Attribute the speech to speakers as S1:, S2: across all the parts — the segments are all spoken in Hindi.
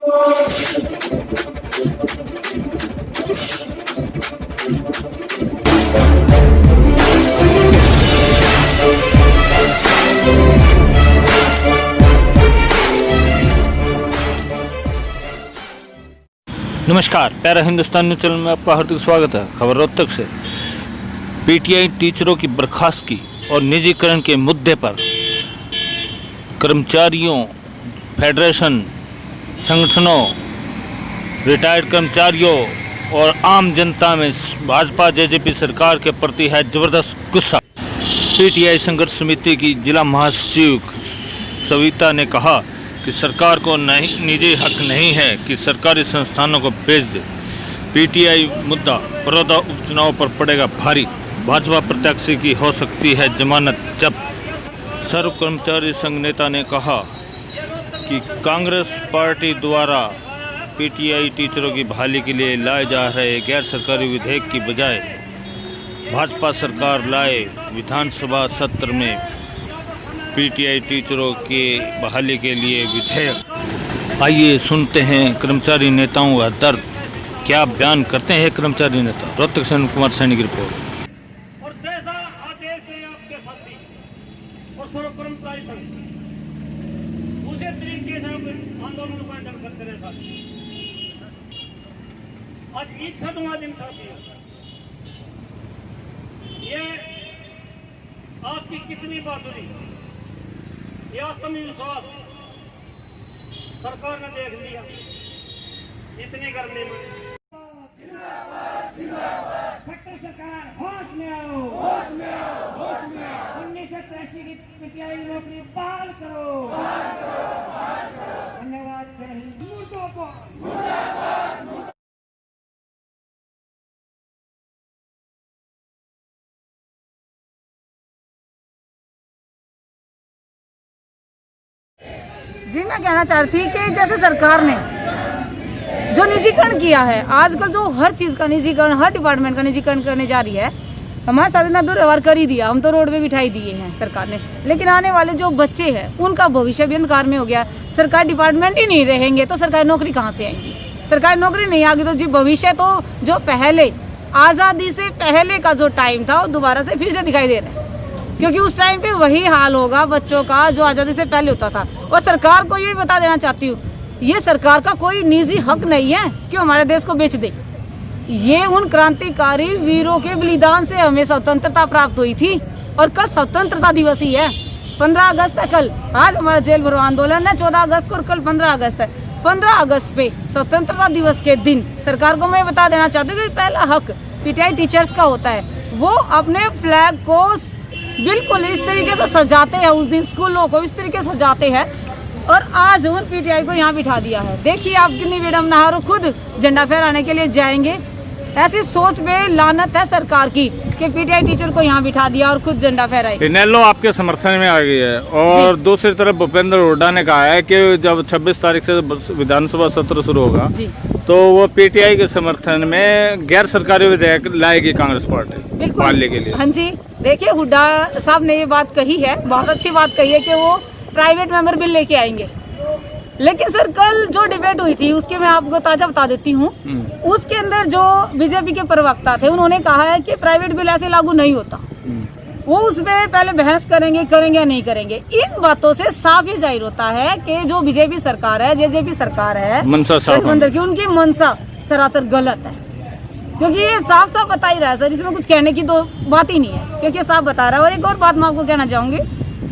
S1: नमस्कार, प्यारा हिंदुस्तान न्यूज़ चैनल में आपका हार्दिक स्वागत है। खबर रोहतक से। पीटीआई टीचरों की बर्खास्तगी और निजीकरण के मुद्दे पर कर्मचारियों, फेडरेशन, संगठनों, रिटायर्ड कर्मचारियों और आम जनता में भाजपा जेजेपी सरकार के प्रति है जबरदस्त गुस्सा। पीटीआई संघर्ष समिति की जिला महासचिव सविता ने कहा कि सरकार को निजी हक नहीं है कि सरकारी संस्थानों को बेच दे। पीटीआई मुद्दा बड़ौदा उपचुनाव पर पड़ेगा भारी। भाजपा प्रत्याशी की हो सकती है जमानत जब्त। सर्व कर्मचारी संघ नेता ने कहा कि कांग्रेस पार्टी द्वारा पीटीआई टीचरों की बहाली के लिए लाए जा रहे गैर सरकारी विधेयक की बजाय भाजपा सरकार लाए विधानसभा सत्र में पीटीआई टीचरों की बहाली के लिए विधेयक। आइए सुनते हैं कर्मचारी नेताओं का दर्द, क्या बयान करते हैं कर्मचारी नेता। रोहतक से कुमार सैनी की रिपोर्ट।
S2: और जैसा आदेश है आपके साथी और सर्व कर्मचारी संघ उसी तरीके से आंदोलन को हैंडल करते रहे साथी। आज 61वां दिन साथी, ये आपकी कितनी बहादुरी, ये आत्मविश्वास सरकार ने देख लिया इतनी गर्मी में। खट्टर सरकार होश में आओ, होश में आओ, होश में आओ। 1983 की पीटीआई नौकरी बहाल करो, बहाल करो, बहाल करो। धन्यवाद। जय हिंद। मुर्दाबाद, मुर्दाबाद।
S3: जी मैं कहना चाह रही थी कि जैसे सरकार ने जो निजीकरण किया है, आजकल जो हर चीज़ का निजीकरण, हर डिपार्टमेंट का निजीकरण करने जा रही है। हमारे साथ इतना दुर्व्यवहार कर ही दिया, हम तो रोड पे बिठाई दिए हैं सरकार ने। लेकिन आने वाले जो बच्चे हैं उनका भविष्य भी अंधकार में हो गया। सरकारी डिपार्टमेंट ही नहीं रहेंगे तो सरकारी नौकरी कहाँ से आएंगी? सरकारी नौकरी नहीं आएगी तो जी भविष्य तो जो पहले आज़ादी से पहले का जो टाइम था वो दोबारा से फिर से दिखाई दे रहा है, क्योंकि उस टाइम पे वही हाल होगा बच्चों का जो आज़ादी से पहले होता था। और सरकार को ये बता देना चाहती हूँ, ये सरकार का कोई निजी हक नहीं है कि हमारे देश को बेच दे। ये उन क्रांतिकारी वीरों के बलिदान से हमें स्वतंत्रता प्राप्त हुई थी और कल स्वतंत्रता दिवस ही है। 15 अगस्त है कल। आज हमारा जेल भरो आंदोलन है 14 अगस्त को और कल 15 अगस्त है। 15 अगस्त पे स्वतंत्रता दिवस के दिन सरकार को मैं बता देना चाहती हूँ कि पहला हक पीटीआई टीचर्स का होता है। वो अपने फ्लैग को बिल्कुल इस तरीके से सजाते हैं, उस दिन स्कूलों को इस तरीके से सजाते हैं और आज उन पीटीआई को यहाँ बिठा दिया है। देखिए आप कितनी विडम्बना है। खुद झंडा फहराने के लिए जाएंगे। ऐसी सोच में लानत है सरकार की कि पीटीआई टीचर को यहाँ बिठा दिया और खुद झंडा फहराए।
S1: इनेलो आपके समर्थन में आ गई है और दूसरी तरफ भूपेंद्र हुड्डा ने कहा है कि जब 26 तारीख से विधानसभा सत्र शुरू होगा तो वो पीटीआई के समर्थन में गैर सरकारी विधेयक लाएगी कांग्रेस पार्टी पालने के लिए।
S3: हाँ जी, देखिए हुड्डा साहब ने ये बात कही है, बहुत अच्छी बात कही है कि वो प्राइवेट मेंबर बिल लेके आएंगे। लेकिन सर कल जो डिबेट हुई थी उसके मैं आपको ताजा बता देती हूँ। उसके अंदर जो बीजेपी के प्रवक्ता थे उन्होंने कहा है कि प्राइवेट बिल ऐसे लागू नहीं होता। वो उसमें पहले बहस करेंगे या नहीं करेंगे। इन बातों से साफ ही जाहिर होता है कि जो बीजेपी सरकार है, जेजेपी सरकार है, मंत्री की उनकी मंशा सरासर गलत है। क्योंकि ये साफ साफ बता ही रहा है सर, इसमें कुछ कहने की तो बात ही नहीं है क्योंकि साफ बता रहा है। और एक और बात मैं आपको कहना चाहूंगी,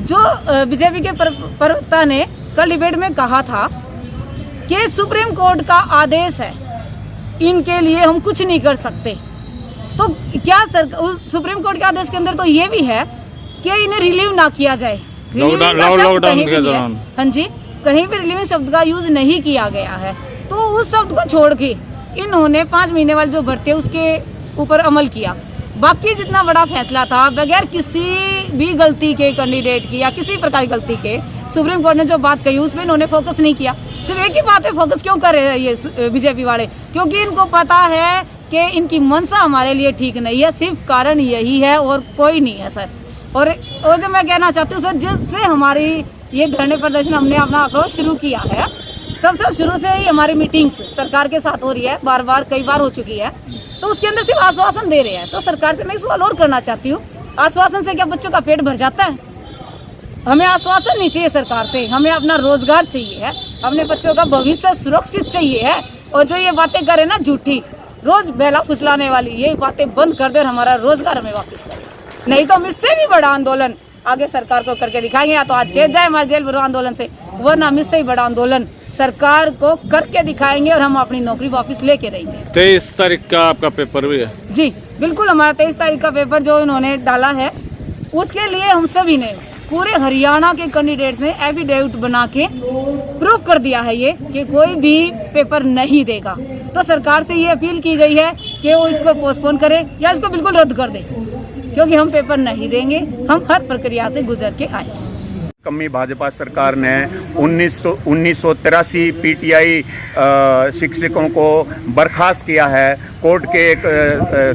S3: जो बीजेपी के प्रवक्ता ने कल डिबेट में कहा था कि सुप्रीम कोर्ट का आदेश है, इनके लिए हम कुछ नहीं कर सकते। तो क्या सुप्रीम कोर्ट के आदेश के अंदर तो ये भी है कि इन्हें रिलीव ना किया जाए। लॉकडाउन के दौरान हाँ जी कहीं भी रिलीविंग शब्द का यूज नहीं किया गया है। तो उस शब्द को छोड़ के इन्होंने 5 महीने वाली जो भर्ती है उसके ऊपर अमल किया। बाकी जितना बड़ा फैसला था बगैर किसी भी गलती के कैंडिडेट की या किसी प्रकार की गलती के सुप्रीम कोर्ट ने जो बात कही उसमें इन्होंने फोकस नहीं किया। सिर्फ एक ही बात पे फोकस क्यों कर रहे हैं ये बीजेपी वाले? क्योंकि इनको पता है कि इनकी मंशा हमारे लिए ठीक नहीं है। सिर्फ कारण यही है और कोई नहीं है सर। और जो मैं कहना चाहती हूँ सर, जिससे हमारी ये धरने प्रदर्शन हमने अपना आक्रोश शुरू किया है तब से शुरू से ही हमारी मीटिंग्स सरकार के साथ हो रही है, बार बार कई बार हो चुकी है। तो उसके अंदर सिर्फ आश्वासन दे रहे हैं। तो सरकार से मैं एक सवाल और करना चाहती हूँ, आश्वासन से क्या बच्चों का पेट भर जाता है? हमें आश्वासन नहीं चाहिए सरकार से, हमें अपना रोजगार चाहिए है, अपने बच्चों का भविष्य सुरक्षित चाहिए है। और जो ये बातें करे ना झूठी, रोज बेला फुसलाने वाली, ये बातें बंद कर दे और हमारा रोजगार हमें वापस करे। नहीं तो हम इससे भी बड़ा आंदोलन आगे सरकार को करके दिखाएंगे। या तो आज जेल जाए हमारे जेल भरो आंदोलन से, वरना हम इससे ही बड़ा आंदोलन सरकार को करके दिखाएंगे और हम अपनी नौकरी वापस लेके रहेंगे।
S1: 23 तारीख का आपका पेपर भी है?
S3: जी बिल्कुल, हमारा 23 तारीख का पेपर जो इन्होंने डाला है, उसके लिए हम सभी ने, पूरे हरियाणा के कैंडिडेट्स ने एफिडेविट बना के प्रूफ कर दिया है ये कि कोई भी पेपर नहीं देगा। तो सरकार से ये अपील की गई है कि वो इसको पोस्टपोन करे या इसको बिल्कुल रद्द कर दे, क्योंकि हम पेपर नहीं देंगे। हम हर प्रक्रिया से गुजर के आए।
S4: कमी भाजपा सरकार ने 1983 पीटीआई शिक्षकों को बर्खास्त किया है। कोर्ट के एक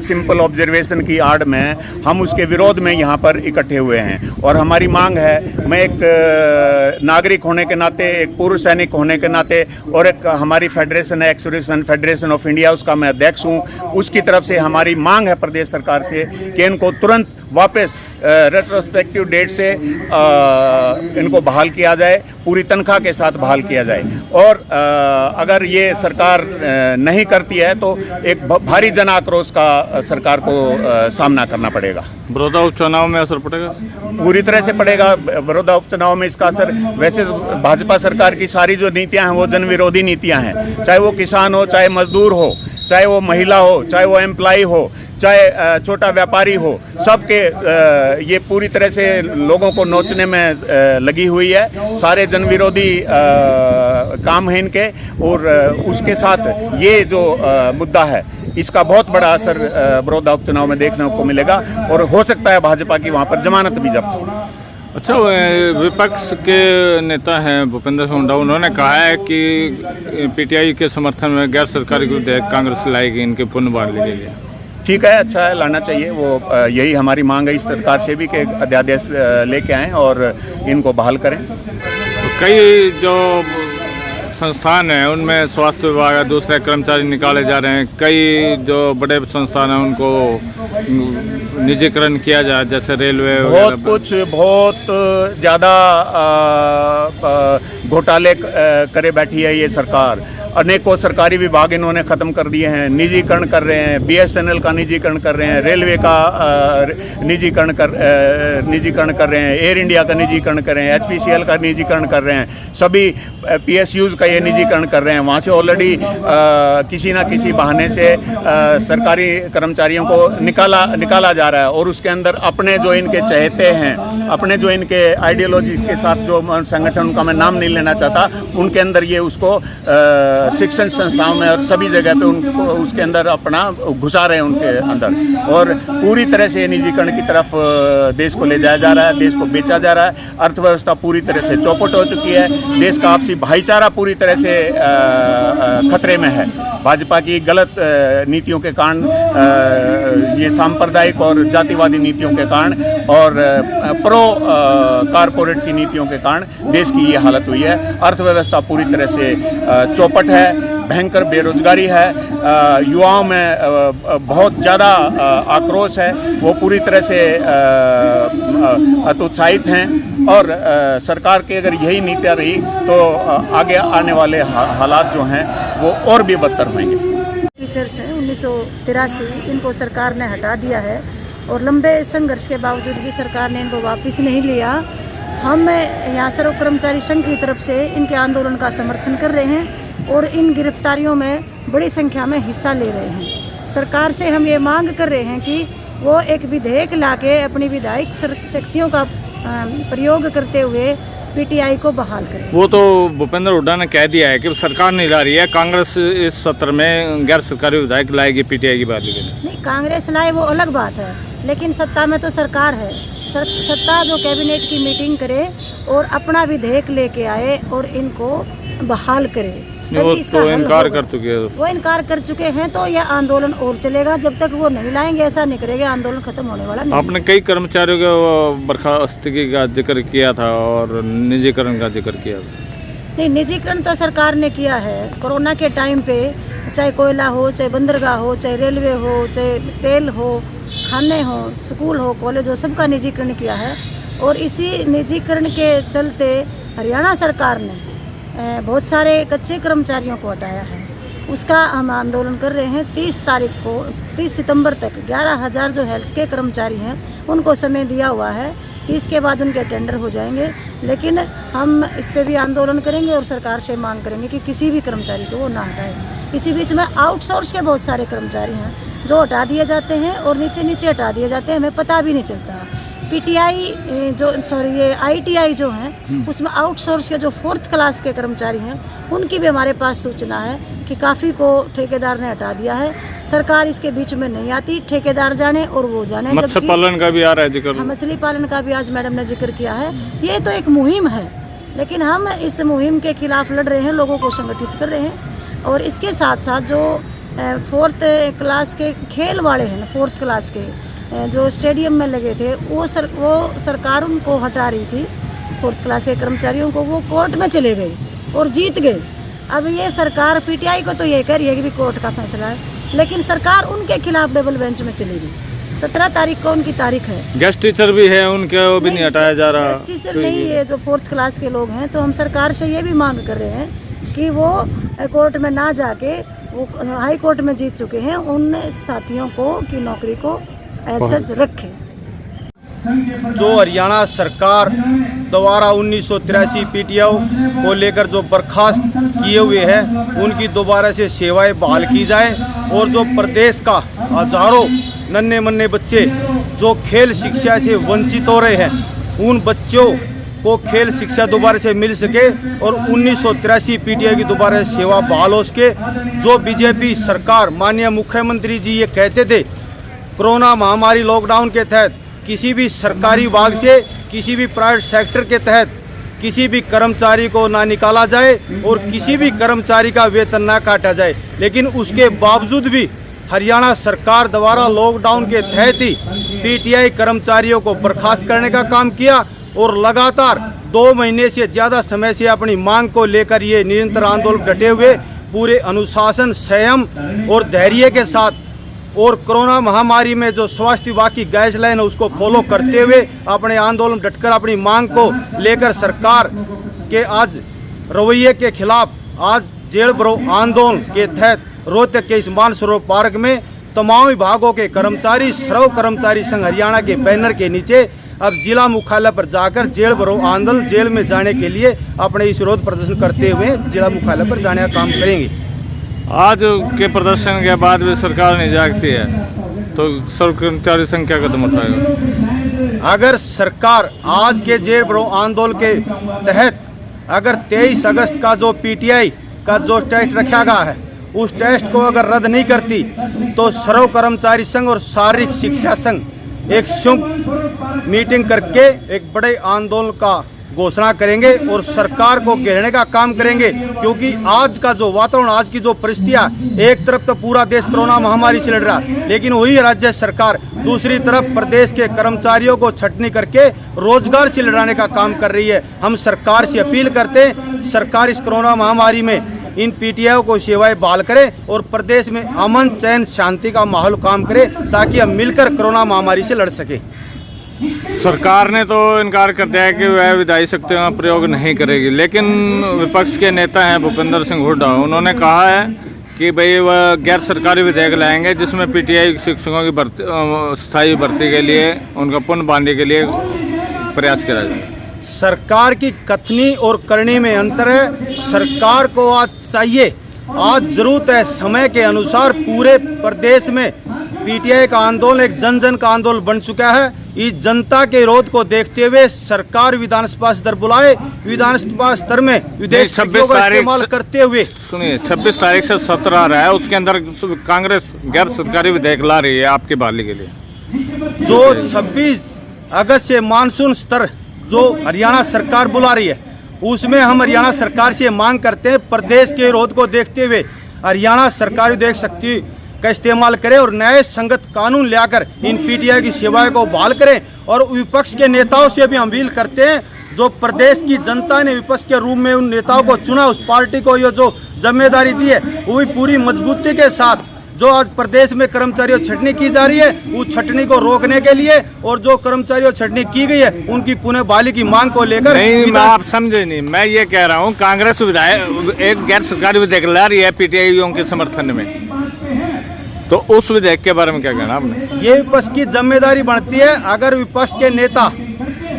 S4: सिंपल ऑब्जर्वेशन की आड़ में हम उसके विरोध में यहाँ पर इकट्ठे हुए हैं और हमारी मांग है, मैं एक नागरिक होने के नाते, एक पूर्व सैनिक होने के नाते और एक हमारी फेडरेशन है एक्स-सर्विसमैन फेडरेशन ऑफ इंडिया, उसका मैं अध्यक्ष हूँ, उसकी तरफ से हमारी मांग है प्रदेश सरकार से कि इनको तुरंत वापस रेट्रोस्पेक्टिव डेट से इनको बहाल किया जाए, पूरी तनख्वाह के साथ बहाल किया जाए। और अगर ये सरकार नहीं करती है तो एक भारी जन आक्रोश का सरकार को सामना करना पड़ेगा।
S1: बड़ौदा उपचुनाव में असर पड़ेगा?
S4: पूरी तरह से पड़ेगा। बड़ौदा उपचुनाव में इसका असर, वैसे तो भाजपा सरकार की सारी जो नीतियां हैं वो जन विरोधी नीतियां हैं, चाहे वो किसान हो, चाहे मजदूर हो, चाहे वो महिला हो, चाहे वो एम्प्लॉय हो, चाहे छोटा व्यापारी हो, सबके ये पूरी तरह से लोगों को नोचने में लगी हुई है। सारे जन विरोधी काम है इनके और उसके साथ ये जो मुद्दा है इसका बहुत बड़ा असर बड़ौदा उपचुनाव में देखने को मिलेगा और हो सकता है भाजपा की वहाँ पर जमानत भी जब्त हो।
S1: अच्छा, विपक्ष के नेता हैं भूपेंद्र सिंह हुड्डा, उन्होंने कहा है कि पीटीआई के समर्थन में गैर सरकारी विधेयक कांग्रेस लाएगी इनके पुनः बहाली के लिए।
S4: ठीक है, अच्छा है, लाना चाहिए। वो यही हमारी मांग है इस सरकार से भी कि अध्यादेश लेके आएँ और इनको बहाल करें।
S1: तो कई जो संस्थान हैं उनमें स्वास्थ्य विभाग है, दूसरे कर्मचारी निकाले जा रहे हैं, कई जो बड़े संस्थान हैं उनको निजीकरण किया जाए, जैसे रेलवे,
S4: बहुत ज़्यादा घोटाले करे बैठी है ये सरकार। अनेकों सरकारी विभाग इन्होंने ख़त्म कर दिए हैं, निजीकरण कर रहे हैं, बीएसएनएल का निजीकरण कर रहे हैं, रेलवे का निजीकरण कर रहे हैं, एयर इंडिया का निजीकरण कर रहे हैं, एचपीसीएल का निजीकरण कर रहे हैं, सभी पीएसयूज़ का ये निजीकरण कर रहे हैं। वहाँ से ऑलरेडी किसी ना किसी बहाने से सरकारी कर्मचारियों को निकाला जा रहा है और उसके अंदर अपने जो इनके चहेते हैं, अपने जो इनके आइडियोलॉजी के साथ जो संगठन, उनका मैं नाम नहीं लेना चाहता, उनके अंदर ये उसको शिक्षण संस्थाओं में और सभी जगह पे उनको उसके अंदर अपना घुसा रहे हैं उनके अंदर और पूरी तरह से निजीकरण की तरफ देश को ले जाया जा रहा है, देश को बेचा जा रहा है। अर्थव्यवस्था पूरी तरह से चौपट हो चुकी है, देश का आपसी भाईचारा पूरी तरह से खतरे में है। भाजपा की गलत नीतियों के कारण, ये सांप्रदायिक और जातिवादी नीतियों के कारण और प्रो कारपोरेट की नीतियों के कारण देश की ये हालत हुई है। अर्थव्यवस्था पूरी तरह से चौपट है, भयंकर बेरोजगारी है, युवाओं में बहुत ज़्यादा आक्रोश है, वो पूरी तरह से हतोत्साहित हैं और सरकार की अगर यही नीतियाँ रही तो आगे आने वाले हालात जो हैं वो और भी बदतर होंगे।
S5: टीचर्स हैं 1983, इनको सरकार ने हटा दिया है और लंबे संघर्ष के बावजूद भी सरकार ने इनको वापस नहीं लिया। हम यहाँ सर्व कर्मचारी संघ की तरफ से इनके आंदोलन का समर्थन कर रहे हैं और इन गिरफ्तारियों में बड़ी संख्या में हिस्सा ले रहे हैं। सरकार से हम ये मांग कर रहे हैं कि वो एक विधेयक लाके अपनी विधायक शक्तियों का प्रयोग करते हुए पीटीआई को बहाल करें।
S1: वो तो भूपेंद्र हुड्डा ने कह दिया है कि सरकार नहीं ला रही है, कांग्रेस इस सत्र में गैर सरकारी विधायक लाएगी पीटीआई की बहाली के लिए।
S5: नहीं, कांग्रेस लाए वो अलग बात है, लेकिन सत्ता में तो सरकार है। सत्ता जो कैबिनेट की मीटिंग करे और अपना विधेयक लेके आए और इनको बहाल करे।
S1: वो तो इनकार कर चुके हैं।
S5: वो इनकार कर चुके हैं तो यह आंदोलन और चलेगा जब तक वो नहीं लाएंगे, ऐसा नहीं करेंगे, आंदोलन खत्म होने वाला नहीं।
S1: आपने कई कर्मचारियों के बर्खास्तगी का जिक्र किया था और निजीकरण का जिक्र किया था।
S5: नहीं, निजीकरण तो सरकार ने किया है। कोरोना के टाइम पे चाहे कोयला हो, चाहे बंदरगाह हो, चाहे रेलवे हो, चाहे तेल हो, खाने हो, स्कूल हो, कॉलेज हो, सबका निजीकरण किया है। और इसी निजीकरण के चलते हरियाणा सरकार ने बहुत सारे कच्चे कर्मचारियों को हटाया है। उसका हम आंदोलन कर रहे हैं। 30 सितंबर तक 11,000 जो हेल्थ के कर्मचारी हैं उनको समय दिया हुआ है। 30 के बाद उनके टेंडर हो जाएंगे, लेकिन हम इस पे भी आंदोलन करेंगे और सरकार से मांग करेंगे कि किसी भी कर्मचारी को वो ना हटाए। इसी बीच में आउटसोर्स के बहुत सारे कर्मचारी हैं जो हटा दिए जाते हैं और नीचे हटा दिए जाते हैं, हमें पता भी नहीं चलता। पीटीआई ये आईटीआई जो हैं उसमें आउटसोर्स के जो 4th क्लास के कर्मचारी हैं उनकी भी हमारे पास सूचना है कि काफ़ी को ठेकेदार ने हटा दिया है। सरकार इसके बीच में नहीं आती, ठेकेदार जाने और वो जाने।
S1: मत्स्य पालन का भी आ रहा है जिक्र।
S5: मछली पालन का भी आज मैडम ने जिक्र किया है। ये तो एक मुहिम है, लेकिन हम इस मुहिम के खिलाफ लड़ रहे हैं, लोगों को संगठित कर रहे हैं। और इसके साथ साथ जो 4th क्लास के खेल वाले हैं, 4th क्लास के जो स्टेडियम में लगे थे, वो सरकार उनको हटा रही थी। 4th क्लास के कर्मचारियों को वो कोर्ट में चले गए और जीत गए। अब ये सरकार पीटीआई को तो ये कह रही है कि भी कोर्ट का फैसला है, लेकिन सरकार उनके खिलाफ डबल बेंच में चली गई। 17 तारीख को उनकी तारीख है।
S1: गेस्ट टीचर भी है उनके, वो भी नहीं हटाया जा रहा।
S5: गेस्ट टीचर नहीं, ये जो 4th क्लास के लोग हैं, तो हम सरकार से ये भी मांग कर रहे हैं कि वो कोर्ट में ना जाके, वो हाई कोर्ट में जीत चुके हैं, उन साथियों को की नौकरी को ऐसा रखें।
S6: जो हरियाणा सरकार द्वारा 1983 पीटीआई को लेकर जो बर्खास्त किए हुए हैं उनकी दोबारा से सेवाएं बहाल की जाए और जो प्रदेश का हजारों नन्हे मुन्ने बच्चे जो खेल शिक्षा से वंचित हो रहे हैं, उन बच्चों को खेल शिक्षा दोबारा से मिल सके और 1983 पीटीआई की दोबारा सेवा बहाल हो सके। जो बीजेपी सरकार माननीय मुख्यमंत्री जी ये कहते थे कोरोना महामारी लॉकडाउन के तहत किसी भी सरकारी विभाग से, किसी भी प्राइवेट सेक्टर के तहत किसी भी कर्मचारी को ना निकाला जाए और किसी भी कर्मचारी का वेतन ना काटा जाए, लेकिन उसके बावजूद भी हरियाणा सरकार द्वारा लॉकडाउन के तहत ही पीटीआई कर्मचारियों को बर्खास्त करने का काम किया और लगातार 2 महीने से ज़्यादा समय से अपनी मांग को लेकर ये निरंतर आंदोलन डटे हुए पूरे अनुशासन, संयम और धैर्य के साथ और कोरोना महामारी में जो स्वास्थ्य विभाग की गाइडलाइन है उसको फॉलो करते हुए अपने आंदोलन डटकर अपनी मांग को लेकर सरकार के आज रवैये के खिलाफ आज जेल भरो आंदोलन के तहत रोहतक के इस मानसरोवर पार्क में तमाम विभागों के कर्मचारी, सर्व कर्मचारी संघ हरियाणा के बैनर के नीचे अब जिला मुख्यालय पर जाकर जेल भरो आंदोलन, जेल में जाने के लिए अपने इस विरोध प्रदर्शन करते हुए जिला मुख्यालय पर जाने का काम करेंगे।
S1: आज के प्रदर्शन के बाद भी सरकार नहीं जागती है तो सर्व कर्मचारी संघ क्या कदम उठाएगा?
S6: अगर सरकार आज के जेल भरो आंदोलन के तहत अगर 23 अगस्त का जो पीटीआई का जो टेस्ट रखा गया है उस टेस्ट को अगर रद्द नहीं करती तो सर्व कर्मचारी संघ और शारीरिक शिक्षा संघ एक संयुक्त मीटिंग करके एक बड़े आंदोलन का घोषणा करेंगे और सरकार को घेरने का काम करेंगे। क्योंकि आज का जो वातावरण, आज की जो परिस्थितियाँ, एक तरफ तो पूरा देश कोरोना महामारी से लड़ रहा है, लेकिन वही राज्य सरकार दूसरी तरफ प्रदेश के कर्मचारियों को छटनी करके रोजगार से लड़ाने का काम कर रही है। हम सरकार से अपील करते हैं, सरकार इस कोरोना महामारी में इन पीटीआई को सेवाएं बहाल करे और प्रदेश में अमन, चैन, शांति का माहौल काम करे ताकि हम मिलकर कोरोना महामारी से लड़ सके।
S1: सरकार ने तो इनकार कर दिया है कि वह विधायी शक्तियों का प्रयोग नहीं करेगी, लेकिन विपक्ष के नेता हैं भूपेंद्र सिंह हुड्डा, उन्होंने कहा है कि भाई वह गैर सरकारी विधेयक लाएंगे जिसमें पीटीआई शिक्षकों की भर्ती, स्थायी भर्ती के लिए, उनका पुनः बहाली के लिए प्रयास किया जाए।
S6: सरकार की कथनी और करनी में अंतर है। सरकार को आज चाहिए, आज जरूरत है, समय के अनुसार पूरे प्रदेश में पीटीआई का आंदोलन एक जन जन का आंदोलन बन चुका है। इस जनता के विरोध को देखते हुए सरकार विधानसभा स्तर बुलाए, विधानसभा स्तर में विधेयक का इस्तेमाल करते हुए।
S1: सुनिए, 26 तारीख से सत्र आ रहा है, उसके अंदर कांग्रेस गैर सरकारी विधेयक ला रही है आपकी बहाली के लिए।
S6: जो 26 अगस्त से मानसून स्तर जो हरियाणा सरकार बुला रही है उसमें हम हरियाणा सरकार से मांग करते हैं प्रदेश के विरोध को देखते हुए हरियाणा सरकार विधेयक शक्ति का इस्तेमाल करें और नए संगत कानून लाकर इन पीटीआई की सेवाएं को बहाल करें। और विपक्ष के नेताओं से भी हम अपील करते हैं जो प्रदेश की जनता ने विपक्ष के रूप में उन नेताओं को चुना, उस पार्टी को ये जो जिम्मेदारी दी है वो भी पूरी मजबूती के साथ जो आज प्रदेश में कर्मचारियों छटनी की जा रही है उस छटनी को रोकने के लिए और जो कर्मचारियों छटनी की गई है उनकी पुनः बहाली की मांग को लेकर।
S1: नहीं, मैं आप समझे नहीं, मैं ये कह रहा हूँ कांग्रेस विधायक एक गैर सरकारी विधेयक ला रही है पीटीआईओं के समर्थन में, तो उस विधेयक के बारे में क्या कहना आपने?
S6: ये विपक्ष की जिम्मेदारी बनती है, अगर विपक्ष के नेता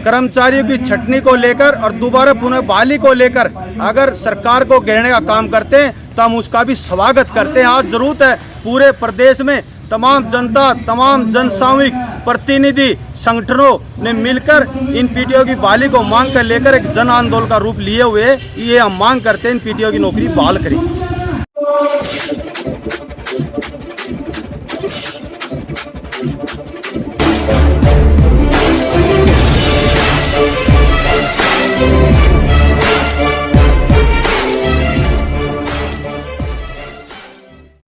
S6: कर्मचारियों की छटनी को लेकर और दोबारा पुनः बहाली को लेकर अगर सरकार को घेरने का काम करते हैं तो हम उसका भी स्वागत करते हैं। आज जरूरत है पूरे प्रदेश में तमाम जनता, तमाम जन सामूहिक प्रतिनिधि संगठनों ने मिलकर इन पीटीओ की बहाली को मांग कर लेकर एक जन आंदोलन का रूप लिए हुए ये हम मांग करते हैं इन पीटीओ की नौकरी बहाल करें।